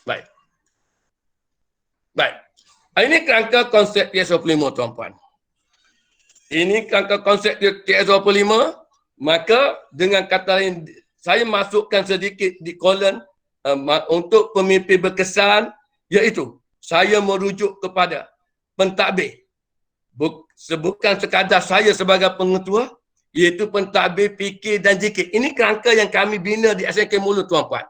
Baik. Baik. Ini kerangka konsep TS25 tuan-puan. Ini kerangka konsep TS25, maka dengan kata lain saya masukkan sedikit di kolon untuk pemimpin berkesan, iaitu saya merujuk kepada pentadbir. Bukan sekadar saya sebagai pengetua, iaitu pentadbir, fikir dan zikir. Ini kerangka yang kami bina di SMK Mulu tuan-puan.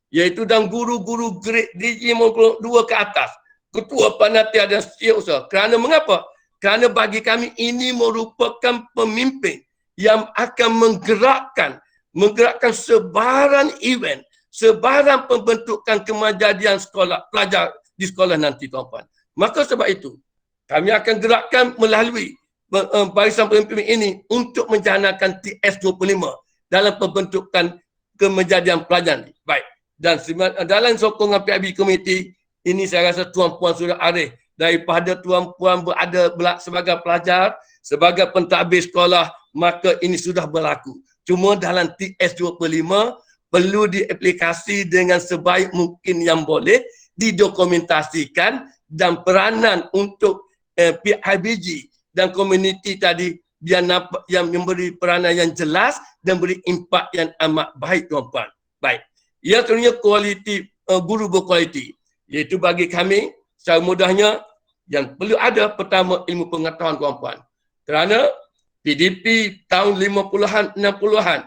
Iaitu dan guru-guru grade DJ52 ke atas, ketua panitia dan setiausaha. Kerana mengapa? Kerana bagi kami ini merupakan pemimpin yang akan menggerakkan sebaran event, sebaran pembentukan kemajadian sekolah pelajar di sekolah nanti tuan-puan. Maka sebab itu kami akan gerakkan melalui barisan pemimpin ini untuk menjanakan TS25 dalam pembentukan kemajadian pelajar ini. Baik. Dan dalam sokongan PIB Komiti ini saya rasa tuan-puan sudah arif daripada tuan-puan berada sebagai pelajar, sebagai pentadbir sekolah, maka ini sudah berlaku. Cuma dalam TS25 perlu diaplikasi dengan sebaik mungkin yang boleh, didokumentasikan dan peranan untuk PIBG dan komuniti tadi yang memberi peranan yang jelas dan beri impak yang amat baik tuan-puan. Baik. Yang kedua kualiti guru berkualiti, iaitu bagi kami secara mudahnya yang perlu ada pertama ilmu pengetahuan tuan-puan. Kerana PDP tahun 50-an 60-an,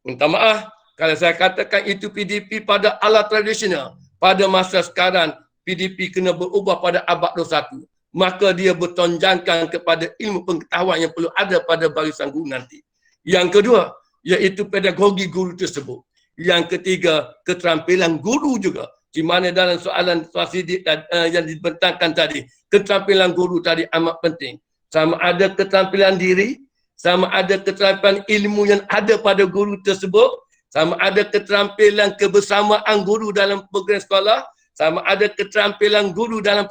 minta maaf kalau saya katakan itu PDP pada ala tradisional, pada masa sekarang PDP kena berubah pada abad 21, maka dia bertonjangkan kepada ilmu pengetahuan yang perlu ada pada barisan guru nanti. Yang kedua iaitu pedagogi guru tersebut. Yang ketiga, keterampilan guru juga. Di mana dalam soalan Swasidik yang dibentangkan tadi, keterampilan guru tadi amat penting. Sama ada keterampilan diri, sama ada keterampilan ilmu yang ada pada guru tersebut, sama ada keterampilan kebersamaan guru dalam program sekolah, sama ada keterampilan guru dalam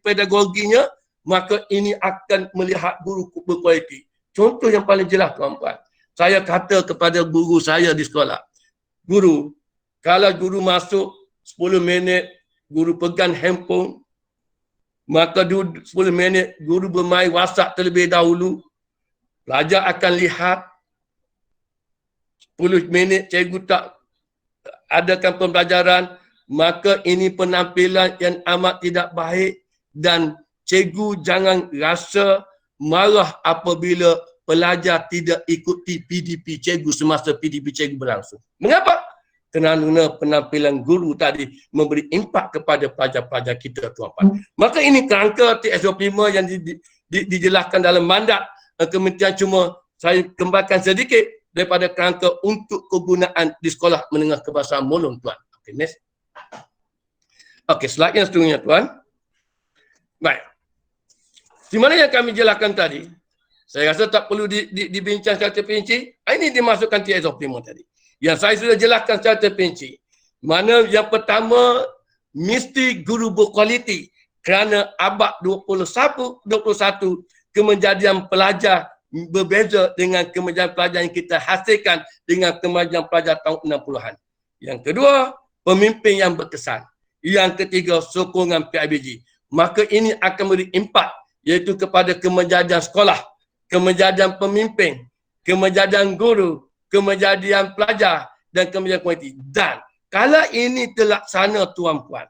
pedagoginya, maka ini akan melihat guru berkualiti. Contoh yang paling jelas tuan-puan, saya kata kepada guru saya di sekolah, guru, kalau guru masuk 10 minit, guru pegang handphone, maka 10 minit guru bermain WhatsApp terlebih dahulu, pelajar akan lihat 10 minit cikgu tak adakan pembelajaran, maka ini penampilan yang amat tidak baik dan cikgu jangan rasa marah apabila pelajar tidak ikuti PDP cikgu semasa PDP cikgu berlangsung. Mengapa? Kerana penampilan guru tadi memberi impak kepada pelajar-pelajar kita tuan-puan. Maka ini kerangka TS25 yang dijelaskan dalam mandat Kementerian, cuma saya kembangkan sedikit daripada kerangka untuk kegunaan di sekolah menengah kebahasaan Molon tuan. Okey, next. Okey, slide yang seterusnya tuan. Baik. Di mana yang kami jelaskan tadi, saya rasa tak perlu dibincang secara terperinci. Ini dimasukkan TS25 tadi. Yang saya sudah jelaskan secara terperinci. Mana yang pertama, mesti guru berkualiti. Kerana abad 21 kemajadian pelajar berbeza dengan kemajadian pelajar yang kita hasilkan dengan kemajadian pelajar tahun 60-an. Yang kedua, pemimpin yang berkesan. Yang ketiga, sokongan PIBG. Maka ini akan beri impak, iaitu kepada kemajadian sekolah, kemajadian pemimpin, kemajadian guru, kemajadian pelajar dan kemajadian kualiti. Dan kalau ini terlaksana tuan-puan,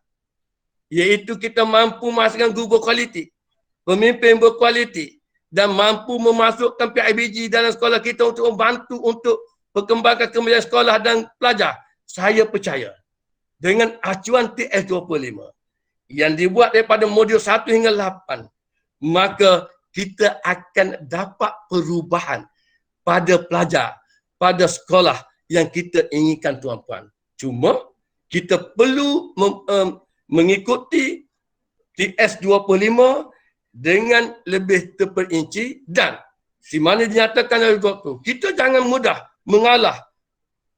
iaitu kita mampu menghasilkan guru berkualiti, pemimpin berkualiti dan mampu memasukkan PIBG dalam sekolah kita untuk membantu untuk perkembangan kemajadian sekolah dan pelajar, saya percaya dengan acuan TS25 yang dibuat daripada modul 1 hingga 8, maka kita akan dapat perubahan pada pelajar, pada sekolah yang kita inginkan tuan-puan. Cuma kita perlu mengikuti TS25 dengan lebih terperinci dan di mana dinyatakan oleh doktor, kita jangan mudah mengalah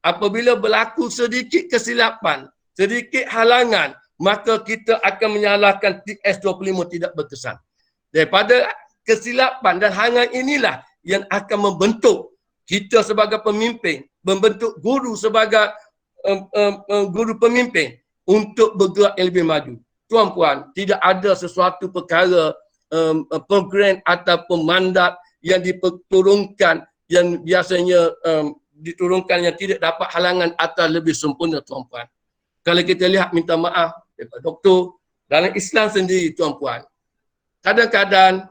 apabila berlaku sedikit kesilapan, sedikit halangan, maka kita akan menyalahkan TS25 tidak berkesan. Daripada kesilapan dan halangan inilah yang akan membentuk kita sebagai pemimpin, membentuk guru sebagai guru pemimpin, untuk bergerak yang lebih maju. Tuan-puan, tidak ada sesuatu perkara program ataupun mandat yang diturunkan yang biasanya diturunkan yang tidak dapat halangan atau lebih sempurna, tuan-puan. Kalau kita lihat, minta maaf daripada doktor, dalam Islam sendiri, tuan-puan, kadang-kadang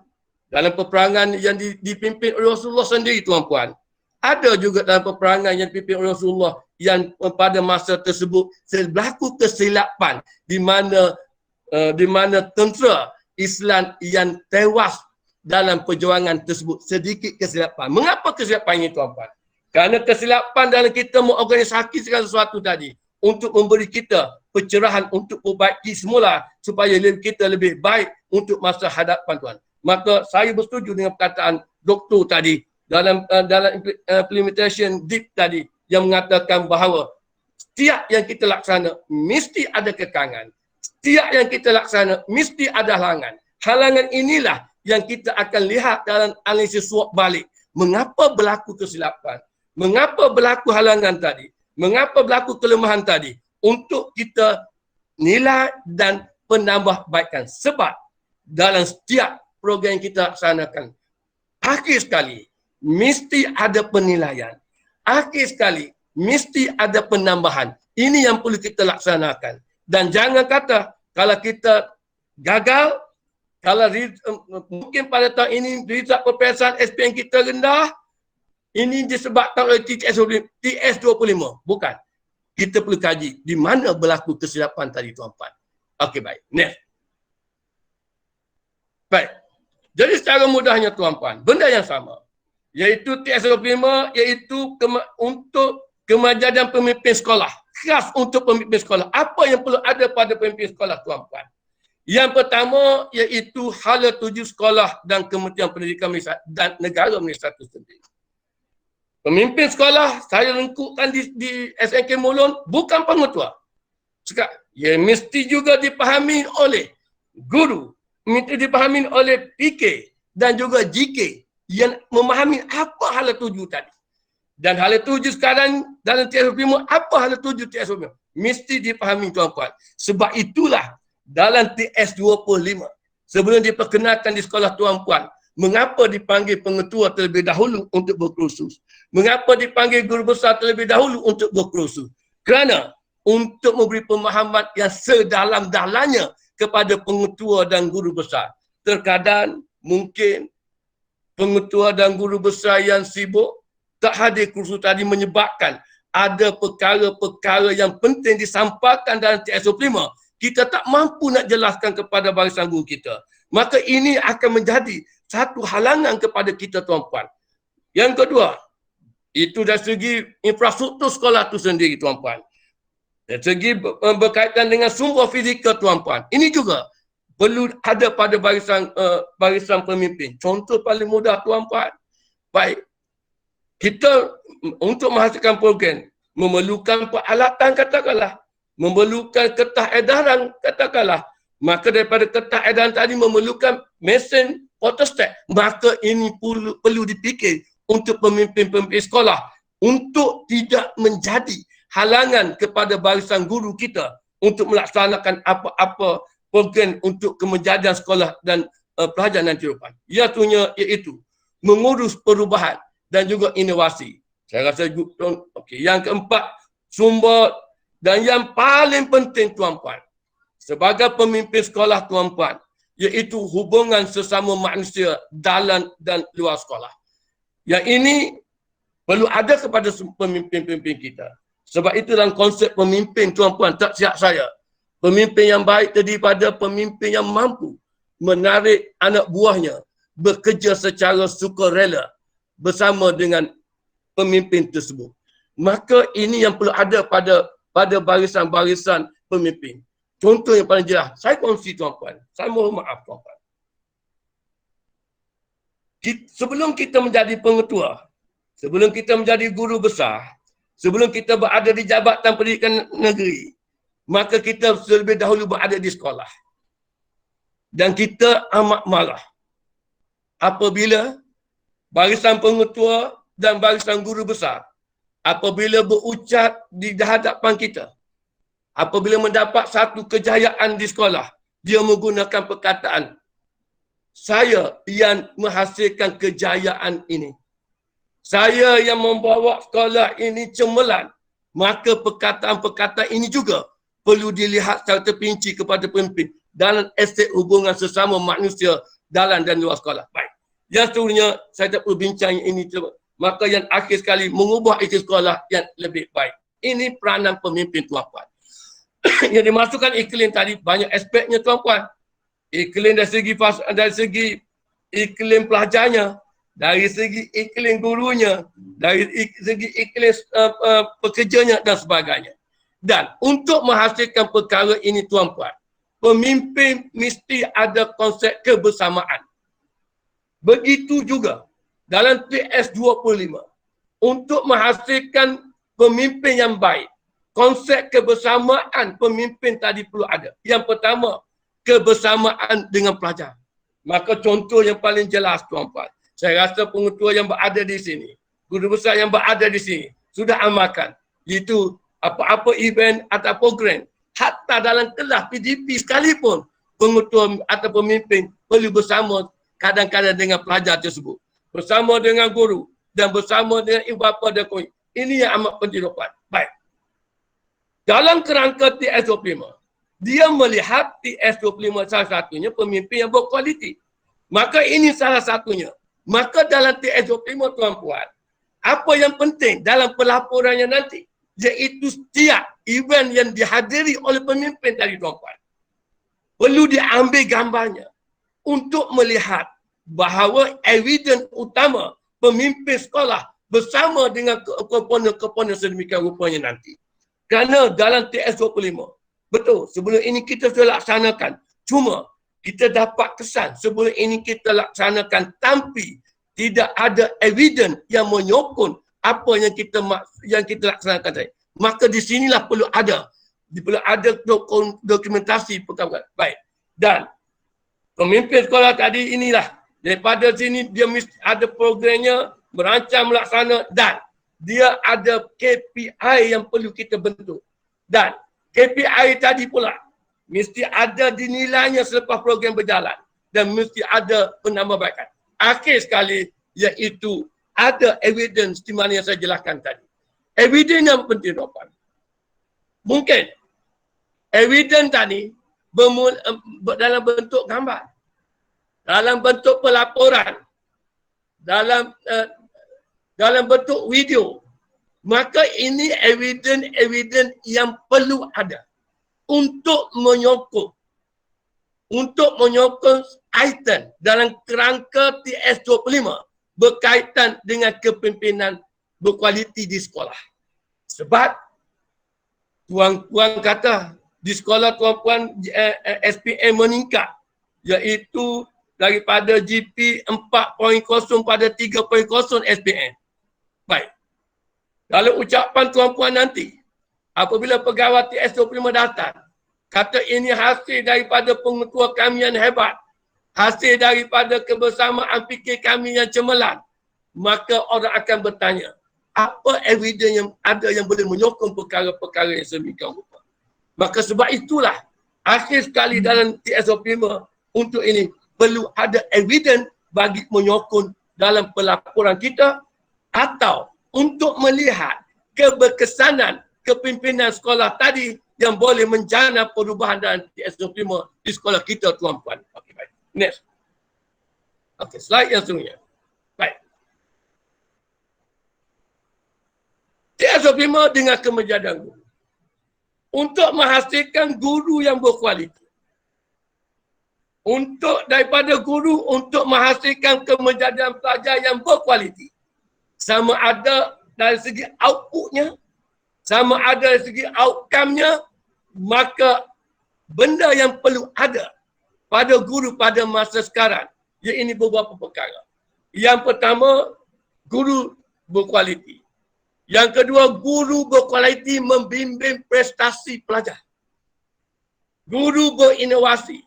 dalam peperangan yang dipimpin oleh Rasulullah sendiri, tuan-puan, ada juga dalam peperangan yang dipimpin oleh Rasulullah yang pada masa tersebut berlaku kesilapan di mana tentera Islam yang tewas dalam perjuangan tersebut. Sedikit kesilapan. Mengapa kesilapan ini, tuan-puan? Kerana kesilapan dalam kita mengorganisasi segala sesuatu tadi untuk memberi kita pencerahan untuk perbaiki semula supaya kita lebih baik untuk masa hadapan, tuan. Maka saya bersetuju dengan perkataan doktor tadi dalam implementation deep tadi yang mengatakan bahawa setiap yang kita laksana mesti ada kekangan. Setiap yang kita laksana mesti ada halangan. Halangan inilah yang kita akan lihat dalam analisis SWOT balik. Mengapa berlaku kesilapan? Mengapa berlaku halangan tadi? Mengapa berlaku kelemahan tadi? Untuk kita nilai dan penambahbaikan. Sebab dalam setiap program yang kita laksanakan, akhir sekali mesti ada penilaian. Akhir sekali mesti ada penambahan. Ini yang perlu kita laksanakan. Dan jangan kata kalau kita gagal, kalau mungkin pada tahun ini result peperiksaan SPM kita rendah, ini disebabkan oleh TS25. Bukan. Kita perlu kaji di mana berlaku kesilapan tadi, tuan-puan. Okey, baik. Next. Baik. Jadi secara mudahnya, tuan-puan, benda yang sama. Iaitu TS25, iaitu untuk kemajadan pemimpin sekolah. Khas untuk pemimpin sekolah. Apa yang perlu ada pada pemimpin sekolah, tuan-puan? Yang pertama iaitu hala tuju sekolah dan Kementerian Pendidikan Malaysia dan negara Malaysia itu sendiri. Pemimpin sekolah, saya lengkupkan di SNK Mulun, bukan pengetua. Ia mesti juga dipahami oleh guru, mesti dipahami oleh PK dan juga GK yang memahami apa hala tuju tadi. Dan hala tuju sekarang dalam TS25, apa hala tuju TS25? Mesti dipahami, tuan-puan. Sebab itulah dalam TS25, sebelum diperkenalkan di sekolah, tuan-puan, mengapa dipanggil pengetua terlebih dahulu untuk berkursus? Mengapa dipanggil guru besar terlebih dahulu untuk berkursus? Kerana untuk memberi pemahaman yang sedalam-dalamnya kepada pengetua dan guru besar. Terkadang mungkin pengetua dan guru besar yang sibuk tak hadir kursus tadi menyebabkan ada perkara-perkara yang penting disampaikan dalam TS25. Kita tak mampu nak jelaskan kepada barisan guru kita. Maka ini akan menjadi satu halangan kepada kita, tuan-puan. Yang kedua, itu dari segi infrastruktur sekolah itu sendiri, tuan-puan. Dari segi berkaitan dengan sumber fizikal, tuan-puan. Ini juga perlu ada pada barisan pemimpin. Contoh paling mudah, tuan-puan. Baik, kita untuk menghasilkan program memerlukan peralatan, katakanlah. Memerlukan kertas edaran, katakanlah. Maka daripada kertas edaran tadi memerlukan mesin photostat. Maka ini perlu dipikir untuk pemimpin-pemimpin sekolah untuk tidak menjadi halangan kepada barisan guru kita untuk melaksanakan apa-apa program untuk kemejadian sekolah dan pelajar nanti depan. Iaitu mengurus perubahan dan juga inovasi. Saya rasa okey. Yang keempat, sumber dan yang paling penting, tuan-puan, sebagai pemimpin sekolah, tuan-puan, iaitu hubungan sesama manusia dalam dan luar sekolah. Yang ini perlu ada kepada pemimpin-pemimpin kita. Sebab itu dalam konsep pemimpin, tuan-puan, tak siap saya. Pemimpin yang baik terdiri pada pemimpin yang mampu menarik anak buahnya bekerja secara sukarela bersama dengan pemimpin tersebut. Maka ini yang perlu ada pada barisan-barisan pemimpin. Contoh yang paling jelas, saya kongsi, tuan-puan. Saya mohon maaf, tuan-puan. Sebelum kita menjadi pengetua, sebelum kita menjadi guru besar, sebelum kita berada di Jabatan Pendidikan Negeri, maka kita terlebih dahulu berada di sekolah. Dan kita amat marah apabila barisan pengetua dan barisan guru besar apabila berucap di hadapan kita apabila mendapat satu kejayaan di sekolah, dia menggunakan perkataan, saya yang menghasilkan kejayaan ini. Saya yang membawa sekolah ini cemerlang. Maka perkataan-perkataan ini juga perlu dilihat secara terperinci kepada pemimpin dalam aspek hubungan sesama manusia dalam dan luar sekolah. Baik. Yang seterusnya, saya tak perlu bincang ini. Maka yang akhir sekali, mengubah isi sekolah yang lebih baik. Ini peranan pemimpin, tuan-puan. Yang dimasukkan iklim tadi, banyak aspeknya, tuan-puan. Iklim dari segi iklim pelajarnya, dari segi iklim gurunya, dari segi iklim pekerjanya dan sebagainya. Dan untuk menghasilkan perkara ini, tuan-puan, pemimpin mesti ada konsep kebersamaan. Begitu juga dalam TS25, untuk menghasilkan pemimpin yang baik, konsep kebersamaan pemimpin tadi perlu ada. Yang pertama, kebersamaan dengan pelajar. Maka contoh yang paling jelas, tuan-puan, saya rasa pengetua yang berada di sini, guru besar yang berada di sini, sudah amalkan. Itu apa-apa event atau program, hatta dalam kelas PDP sekalipun, pengetua atau pemimpin perlu bersama kadang-kadang dengan pelajar tersebut. Bersama dengan guru dan bersama dengan ibu bapa dan kawan. Ini yang amat penting, tuan-puan. Baik. Dalam kerangka TS25, dia melihat TS25 salah satunya pemimpin yang berkualiti. Maka ini salah satunya. Maka dalam TS25, tuan-puan, apa yang penting dalam pelaporannya nanti, iaitu setiap event yang dihadiri oleh pemimpin tadi, tuan-puan, perlu diambil gambarnya untuk melihat bahawa evidence utama pemimpin sekolah bersama dengan komponen-komponen sedemikian rupanya nanti. Kerana dalam TS25, betul, sebelum ini kita sudah laksanakan. Cuma kita dapat kesan sebelum ini kita laksanakan tapi tidak ada evidence yang menyokong apa yang kita laksanakan tadi. Maka di sinilah perlu ada dokumentasi perkara. Baik. Dan pemimpin sekolah tadi inilah, daripada sini dia mesti ada programnya, merancang, melaksana, dan dia ada KPI yang perlu kita bentuk. Dan KPI tadi pula mesti ada dinilainya selepas program berjalan dan mesti ada penambahbaikan. Akhir sekali, iaitu ada evidence di mana yang saya jelaskan tadi. Evidence yang penting, tuan-puan. Mungkin evidence tadi dalam bentuk gambar, dalam bentuk pelaporan, dalam bentuk video. Maka ini evidence yang perlu ada untuk menyokong item dalam kerangka TS25 berkaitan dengan kepimpinan berkualiti di sekolah. Sebab tuan-puan kata di sekolah tuan-puan SPM meningkat, iaitu daripada GP 4.0 pada 3.0 SPM. Baik. Kalau ucapan tuan-puan nanti, apabila pegawai TS25 datang, kata ini hasil daripada pengetua kami yang hebat, hasil daripada kebersamaan fikir kami yang cemerlang, maka orang akan bertanya, apa evidence yang ada yang boleh menyokong perkara-perkara yang sedemikian rupa. Maka sebab itulah, akhir sekali dalam TS25 untuk ini, perlu ada evidence bagi menyokong dalam pelaporan kita atau untuk melihat keberkesanan kepimpinan sekolah tadi yang boleh menjana perubahan dalam TS25 di sekolah kita, tuan-puan. Okey, baik. Next. Okey, slide yang seterusnya. Baik. TS25 dengan kemejadaan guru. Untuk menghasilkan guru yang berkualiti. Daripada guru untuk menghasilkan kemejadaan pelajar yang berkualiti. Sama ada dari segi outputnya, sama ada dari segi outcome-nya, maka benda yang perlu ada pada guru pada masa sekarang, iaitu beberapa perkara. Yang pertama, guru berkualiti. Yang kedua, guru berkualiti membimbing prestasi pelajar. Guru berinovasi,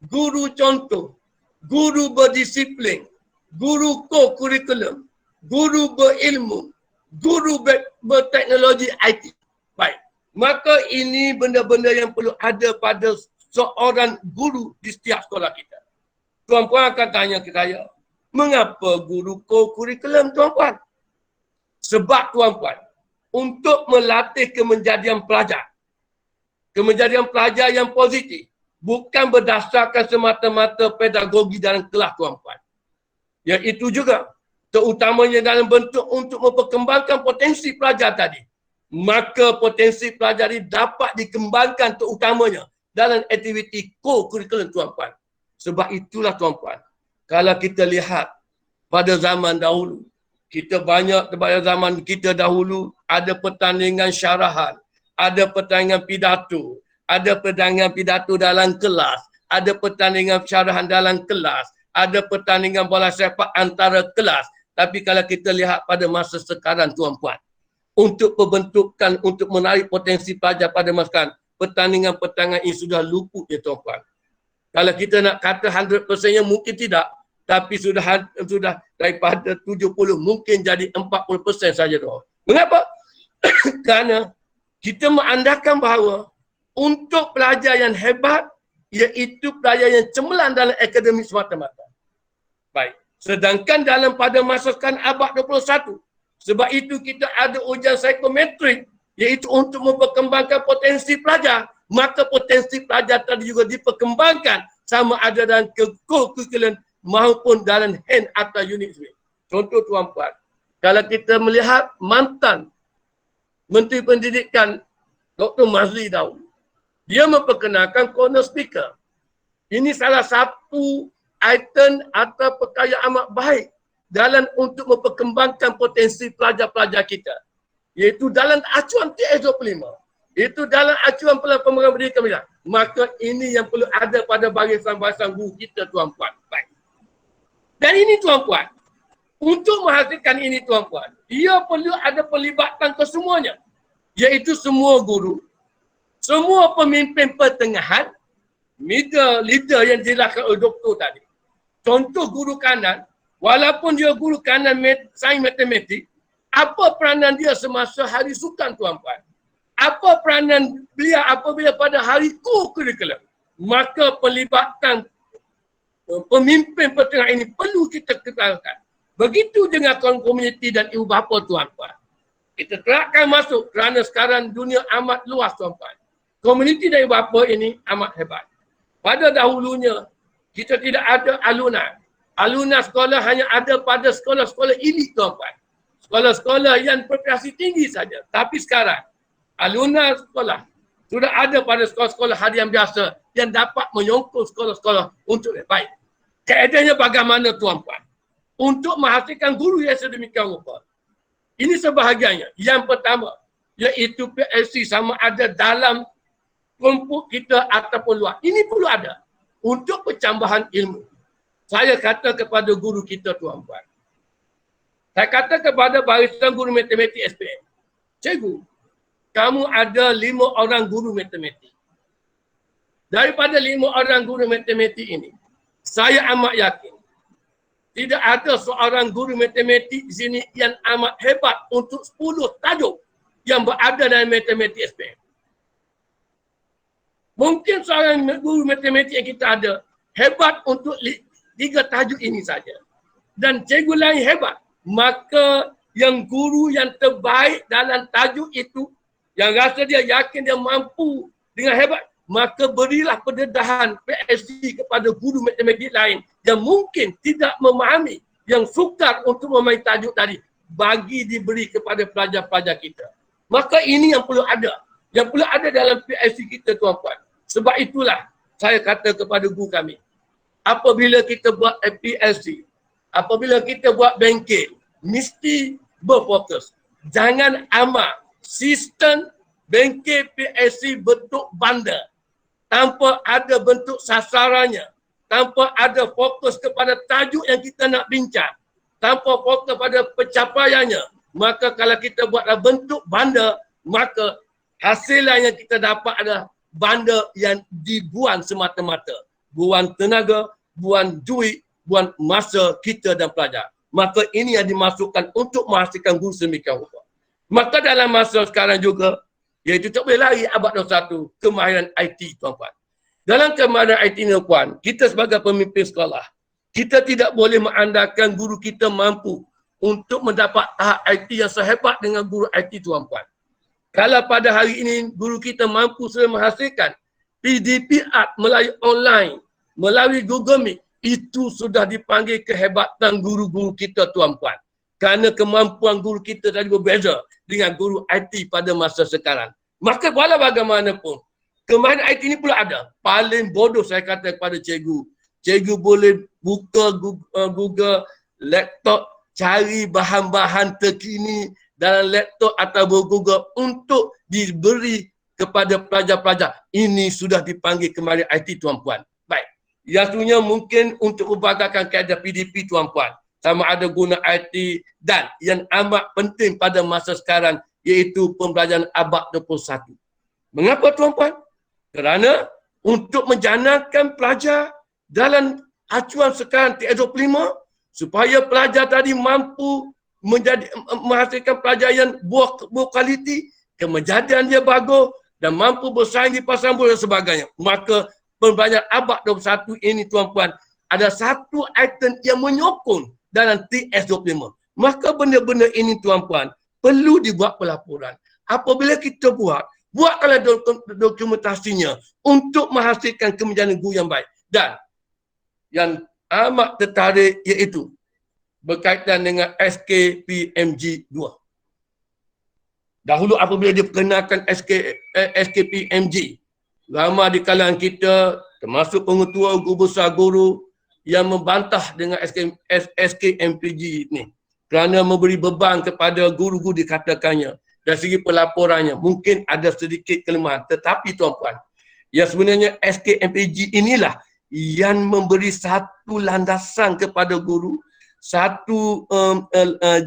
guru contoh, guru berdisiplin, guru co-curriculum, guru berilmu, guru berteknologi IT. Baik. Maka ini benda-benda yang perlu ada pada seorang guru di setiap sekolah kita. Tuan-puan akan tanya ke saya, mengapa guru co-curriculum, tuan-puan? Sebab tuan-puan, untuk melatih kemenjadian pelajar yang positif, bukan berdasarkan semata-mata pedagogi dalam kelas, tuan-puan. Iaitu juga terutamanya dalam bentuk untuk memperkembangkan potensi pelajar tadi. Maka potensi pelajar ini dapat dikembangkan terutamanya dalam aktiviti co-curriculum, tuan-puan. Sebab itulah, tuan-puan, kalau kita lihat pada zaman dahulu, pada zaman kita dahulu ada pertandingan syarahan, ada pertandingan pidato, ada pertandingan pidato dalam kelas, ada pertandingan syarahan dalam kelas, ada pertandingan bola sepak antara kelas. Tapi kalau kita lihat pada masa sekarang, tuan-puan, untuk pembentukan, untuk menarik potensi pelajar pada masa sekarang, pertandingan-pertandingan ini sudah luput, ya tuan-puan. Kalau kita nak kata 100%-nya mungkin tidak, tapi sudah daripada 70 mungkin jadi 40% saja doa. Mengapa? Kerana kita mengandalkan bahawa untuk pelajar yang hebat, iaitu pelajar yang cemerlang dalam akademik semata-mata. Baik. Sedangkan pada masa sekarang abad 21, sebab itu kita ada ujian psikometrik, iaitu untuk memperkembangkan potensi pelajar. Maka potensi pelajar tadi juga diperkembangkan sama ada dalam co-curriculum maupun dalam hand atau unit swing. Contoh, tuan-puan, kalau kita melihat mantan Menteri Pendidikan Dr. Mazli dahulu, dia memperkenalkan corner speaker. Ini salah satu item atau perkara amat baik dalam untuk memperkembangkan potensi pelajar-pelajar kita. Iaitu dalam acuan TS25. Itu dalam acuan Pembangunan Pendidikan Pilihan. Maka ini yang perlu ada pada barisan-barisan guru kita, tuan-puan. Baik. Dan ini, tuan-puan, untuk menghasilkan ini, tuan-puan, dia perlu ada pelibatan kesemuanya. Iaitu semua guru, semua pemimpin pertengahan, leader yang dijelaskan oleh doktor tadi. Contoh guru kanan, walaupun dia guru kanan sains matematik, apa peranan dia semasa hari sukan, tuan-puan? Apa peranan beliau apabila pada hari co-curriculum? Maka pelibatan pemimpin pertengahan ini perlu kita kekalkan. Begitu dengan komuniti dan ibu bapa, tuan-puan. Kita terapkan masuk kerana sekarang dunia amat luas, tuan-puan. Komuniti dan ibu bapa ini amat hebat. Pada dahulunya, kita tidak ada alunan. Alunan sekolah hanya ada pada sekolah-sekolah elit, tuan-puan. Sekolah-sekolah yang berprestasi tinggi saja. Tapi sekarang, alunan sekolah sudah ada pada sekolah-sekolah harian biasa yang dapat menyongkol sekolah-sekolah untuk lebih baik. Kaedahnya bagaimana, tuan-puan? Untuk menghasilkan guru yang sedemikian rupa. Ini sebahagiannya. Yang pertama, iaitu PLC sama ada dalam kelompok kita ataupun luar. Ini perlu ada untuk percambahan ilmu. Saya kata kepada guru kita, tuan-puan. Saya kata kepada barisan guru matematik SPM. Cikgu, kamu ada 5 orang guru matematik. Daripada 5 orang guru matematik ini, saya amat yakin tidak ada seorang guru matematik di sini yang amat hebat untuk 10 tajuk yang berada dalam matematik SPM. Mungkin seorang guru matematik yang kita ada hebat untuk 3 tajuk ini saja. Dan cikgu lain hebat. Maka yang guru yang terbaik dalam tajuk itu, yang rasa dia yakin dia mampu dengan hebat, maka berilah pendedahan PhD kepada guru matematik lain yang mungkin tidak memahami, yang sukar untuk memahami tajuk tadi, bagi diberi kepada pelajar-pelajar kita. Maka ini yang perlu ada. Yang perlu ada dalam PhD kita, tuan-puan. Sebab itulah saya kata kepada guru kami, apabila kita buat PhD, apabila kita buat bengkel, mesti berfokus. Jangan amak sistem bengkel PhD bentuk bandar tanpa ada bentuk sasarannya, tanpa ada fokus kepada tajuk yang kita nak bincang, tanpa fokus pada pencapaiannya. Maka kalau kita buatlah bentuk bandar, maka hasilan yang kita dapat adalah bandar yang dibuang semata-mata. Buang tenaga, buang duit, buang masa kita dan pelajar. Maka ini yang dimasukkan untuk menghasilkan guru sedemikian rupa. Maka dalam masa sekarang juga, Iaitu tak boleh lari abad 21 kemahiran IT, tuan-puan. Dalam kemahiran IT ni, puan, kita sebagai pemimpin sekolah, kita tidak boleh mengandalkan guru kita mampu untuk mendapat tahap IT yang sehebat dengan guru IT, tuan-puan. Kalau pada hari ini guru kita mampu sudah menghasilkan PDP Art melalui online, melalui Google Meet, itu sudah dipanggil kehebatan guru-guru kita, tuan-puan. Kerana kemampuan guru kita tadi berbeza dengan guru IT pada masa sekarang. Maka walau bagaimanapun, kemahiran IT ini pula ada. Paling bodoh saya kata kepada cikgu. Cikgu boleh buka Google laptop, cari bahan-bahan terkini dalam laptop atau Google untuk diberi kepada pelajar-pelajar. Ini sudah dipanggil kemahiran IT, tuan-puan. Baik. Yang seterusnya mungkin untuk membanggakan kaedah PDP, tuan-puan. Sama ada guna IT dan yang amat penting pada masa sekarang iaitu pembelajaran abad 21. Mengapa, tuan-puan? Kerana untuk menjanakan pelajar dalam acuan sekarang TS25 supaya pelajar tadi mampu menghasilkan pelajar yang berkualiti, kemejadian dia bagus dan mampu bersaing di pasaran buruh dan sebagainya. Maka pembelajaran abad 21 ini, tuan-puan, ada satu item yang menyokong dalam TS25. Maka benda-benda ini, tuan-puan, perlu dibuat pelaporan. Apabila kita buatkanlah dokumentasinya untuk menghasilkan kemejadian guru yang baik. Dan yang amat tertarik iaitu berkaitan dengan SKPMG 2. Dahulu apabila diperkenalkan SKPMG, ramai di kalangan kita, termasuk pengetua guru besar guru yang membantah dengan SKMPG ini kerana memberi beban kepada guru-guru dikatakannya. Dari segi pelaporannya mungkin ada sedikit kelemahan. Tetapi, tuan-puan, yang sebenarnya SKMPG inilah yang memberi satu landasan kepada guru, satu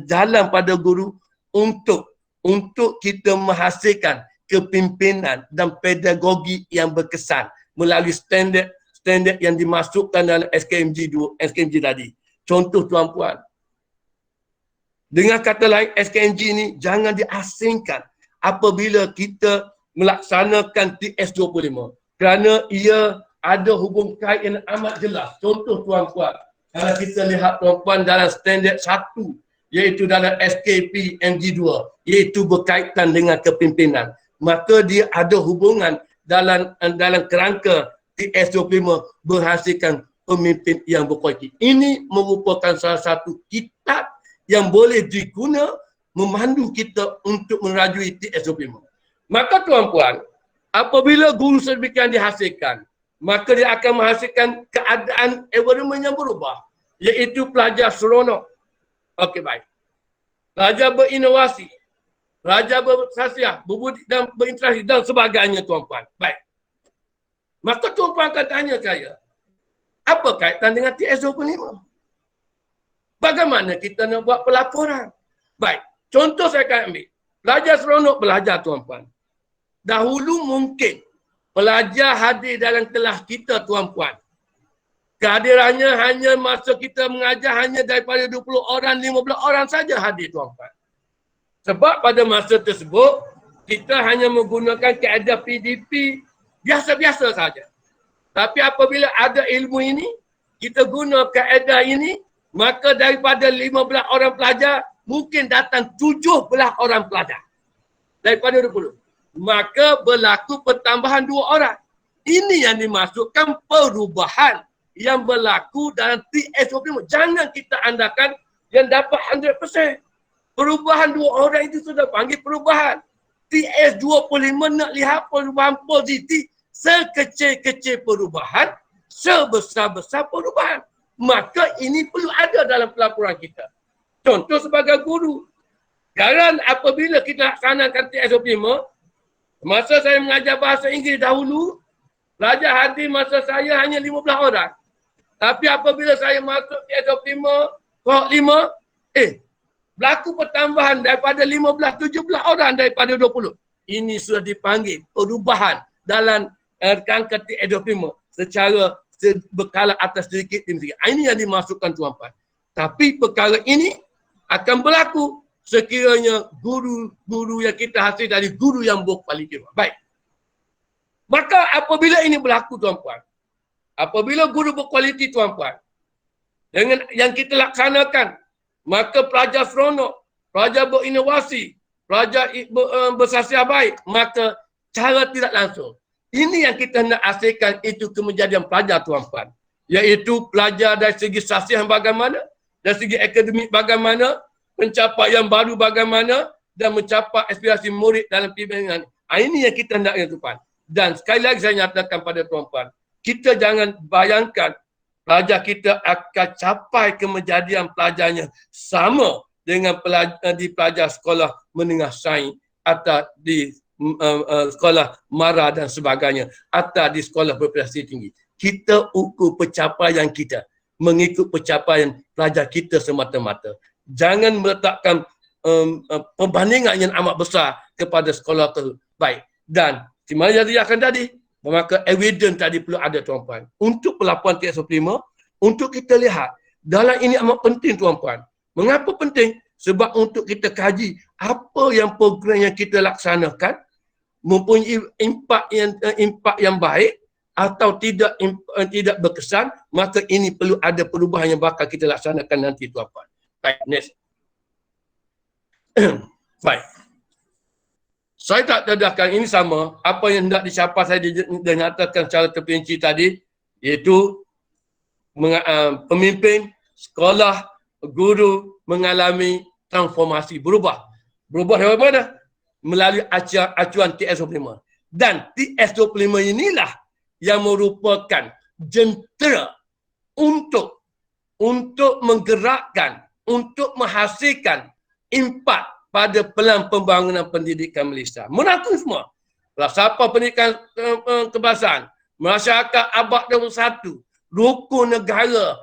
jalan pada guru untuk kita menghasilkan kepimpinan dan pedagogi yang berkesan melalui standard yang dimasukkan dalam SKMG tadi. Contoh, tuan-puan, dengan kata lain, SKMG ini jangan diasingkan apabila kita melaksanakan TS25 kerana ia ada hubung kait yang amat jelas. Contoh, tuan-puan, kalau kita lihat, tuan-puan, dalam standard 1 iaitu dalam SKPMG 2 iaitu berkaitan dengan kepimpinan, maka dia ada hubungan dalam kerangka TS25 berhasilkan pemimpin yang berkualiti. Ini merupakan salah satu kitab yang boleh diguna memandu kita untuk merajui TS25. Maka, tuan-puan, apabila guru sedemikian dihasilkan, maka dia akan menghasilkan keadaan environment yang berubah, iaitu pelajar seronok. Okey, baik. Pelajar berinovasi, pelajar bersasiah, berbudi dan berinteraksi dan sebagainya, tuan-puan. Baik. Maka tuan-puan akan tanya saya, apa kaitan dengan TS25? Bagaimana kita nak buat pelaporan? Baik, contoh saya akan ambil. Pelajar seronok belajar, tuan-puan. Dahulu mungkin pelajar hadir dalam kelas kita, tuan-puan. Kehadirannya hanya masa kita mengajar hanya daripada 20 orang, 15 orang saja hadir, tuan-puan. Sebab pada masa tersebut, kita hanya menggunakan kaedah PDP biasa-biasa saja. Tapi apabila ada ilmu ini, kita guna kaedah ini, maka daripada 15 orang pelajar, mungkin datang 17 orang pelajar. Daripada 20. Maka berlaku pertambahan 2 orang. Ini yang dimasukkan perubahan yang berlaku dalam TS25. Jangan kita andalkan yang dapat 100%. Perubahan 2 orang itu sudah panggil perubahan. TS25 nak lihat perubahan positif, sekecil-kecil perubahan, sebesar-besar perubahan. Maka ini perlu ada dalam pelaporan kita. Contoh sebagai guru. Sekarang apabila kita laksanakan TS25, masa saya mengajar bahasa Inggeris dahulu, pelajar hadir masa saya hanya 15 orang. Tapi apabila saya masuk TS25, kohort 5, berlaku pertambahan daripada 15, 17 orang daripada 20. Ini sudah dipanggil perubahan dalam kerangka TS25 secara berkala atas sedikit demi sedikit. Ini yang dimasukkan, tuan-puan. Tapi perkara ini akan berlaku sekiranya guru-guru yang kita hasil dari guru yang berkualiti. Baik. Maka apabila ini berlaku tuan-puan, apabila guru berkualiti tuan-puan, dengan yang kita laksanakan, maka pelajar seronok, pelajar berinovasi, pelajar bersasiar baik, maka cara tidak langsung. Ini yang kita nak hasilkan, itu kejadian pelajar tuan-puan. Iaitu pelajar dari segi sasian bagaimana, dari segi akademik bagaimana, pencapaian baru bagaimana, dan mencapai aspirasi murid dalam pembimbingan. Ini yang kita nak tuan-puan. Dan sekali lagi saya nyatakan pada tuan-puan, kita jangan bayangkan pelajar kita akan capai kejadian pelajarnya sama dengan di pelajar sekolah menengah sains atau di sekolah mara dan sebagainya atau di sekolah berprestasi tinggi. Kita ukur pencapaian kita mengikut pencapaian pelajar kita semata-mata. Jangan meletakkan perbandingan yang amat besar kepada sekolah terbaik. Dan dimana jadi akan tadi, maka evidence tadi perlu ada tuan-puan. Untuk pelaporan TS25, untuk kita lihat, dalam ini amat penting tuan-puan. Mengapa penting? Sebab untuk kita kaji apa yang program yang kita laksanakan mempunyai impak yang baik atau tidak berkesan, maka ini perlu ada perubahan yang bakal kita laksanakan nanti tuan-puan. Baik, next. Baik. Saya tak dedahkan ini sama apa yang hendak dicapai saya dinyatakan secara terperinci tadi, iaitu pemimpin, sekolah, guru mengalami transformasi, berubah. Berubah dari mana? Melalui acuan TS25. Dan TS25 inilah yang merupakan jentera untuk menggerakkan, untuk menghasilkan impak pada pelan pembangunan pendidikan Malaysia. Merangkul semua. Falsafah pendidikan kebangsaan, masyarakat abad 21, rukun negara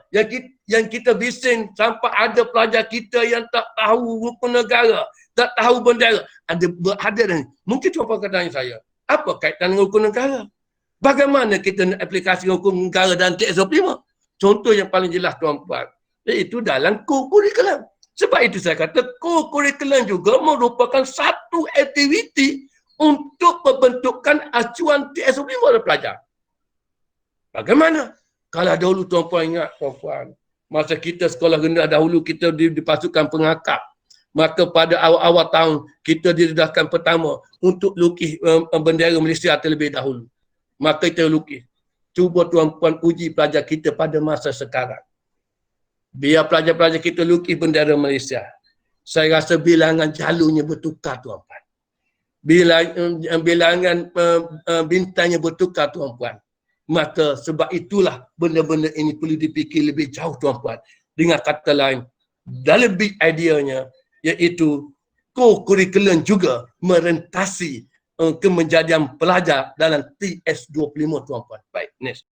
yang kita bising sampai ada pelajar kita yang tak tahu rukun negara, tak tahu bendera. Ada ni. Mungkin cuba tanya saya, apa kaitan dengan rukun negara? Bagaimana kita nak aplikasi rukun negara dan TS25? Contoh yang paling jelas tuan-puan, iaitu dalam kurikulum. Sebab itu saya kata kurikulum juga merupakan satu aktiviti untuk membentukkan acuan TS25 oleh pelajar. Bagaimana? Kalau dahulu tuan-puan ingat tuan-puan, masa kita sekolah rendah dahulu kita dipasukan pengakap. Maka pada awal-awal tahun kita didedahkan pertama untuk lukis bendera Malaysia terlebih dahulu. Maka kita lukis. Cuba tuan-puan uji pelajar kita pada masa sekarang. Biar pelajar-pelajar kita lukis bendera Malaysia. Saya rasa bilangan jalurnya bertukar tuan-puan. Bilangan bintangnya bertukar tuan-puan. Maka sebab itulah benda-benda ini perlu dipikir lebih jauh tuan-puan. Dengan kata lain, dalam big idea-nya iaitu kurikulum juga merentasi kejadian pelajar dalam TS25 tuan-puan. Baik, next.